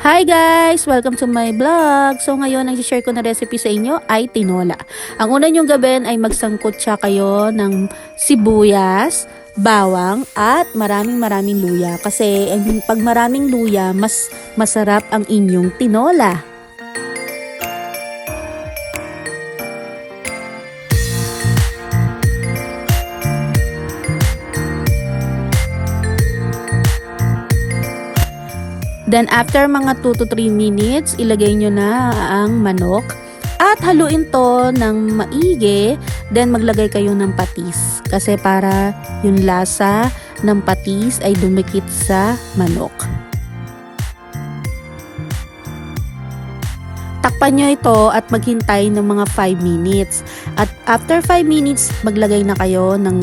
Hi guys! Welcome to my vlog! So ngayon, ang share ko na recipe sa inyo ay tinola. Ang una nyong gawin ay magsangkot siya kayo ng sibuyas, bawang at maraming luya. Kasi pag maraming luya, mas masarap ang inyong tinola. Then after mga 2 to 3 minutes, ilagay nyo na ang manok at haluin to ng maigi. Then maglagay kayo ng patis kasi para yung lasa ng patis ay dumikit sa manok. Takpan nyo ito at maghintay ng mga 5 minutes. At after 5 minutes, maglagay na kayo ng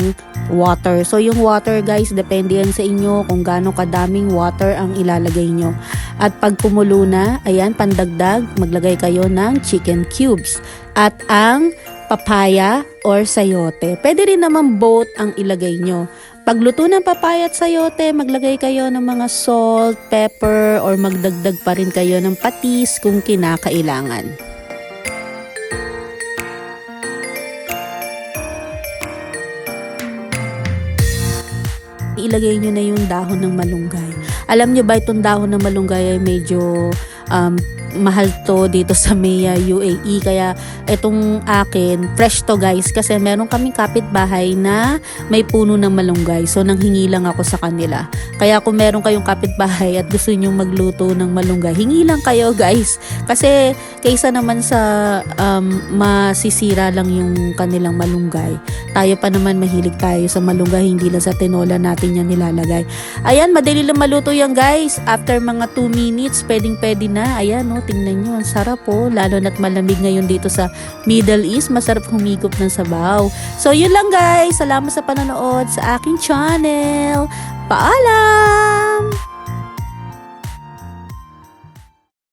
water. So yung water guys, depende yan sa inyo kung gaano kadaming water ang ilalagay nyo. At pag kumulo na, ayan, pandagdag, maglagay kayo ng chicken cubes. At ang papaya or sayote. Pwede rin naman both ang ilagay nyo. Pagluto ng papaya at sayote, maglagay kayo ng mga salt, pepper, or magdagdag pa rin kayo ng patis kung kinakailangan. Ilagay nyo na yung dahon ng malunggay. Alam nyo ba itong dahon ng malunggay ay medyo mahal to dito sa Mea, UAE. Kaya itong akin, fresh to guys. Kasi meron kaming kapitbahay na may puno ng malunggay. So nanghingi lang ako sa kanila. Kaya kung meron kayong kapitbahay at gusto nyo magluto ng malunggay, hingi lang kayo guys. Kasi kaysa naman sa masisira lang yung kanilang malunggay. Tayo pa naman mahilig tayo sa malunggay. Hindi lang sa tinola natin yan nilalagay. Ayan, madali lang maluto yan guys. After mga 2 minutes, pwede na. Ayan, no, tingnan nyo, ang sarap po. Lalo na't malamig ngayon dito sa Middle East. Masarap humigop ng sabaw. So, yun lang guys. Salamat sa panonood sa aking channel. Paalam!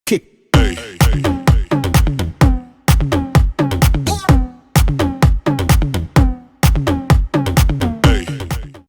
Kick. Hey, hey, hey.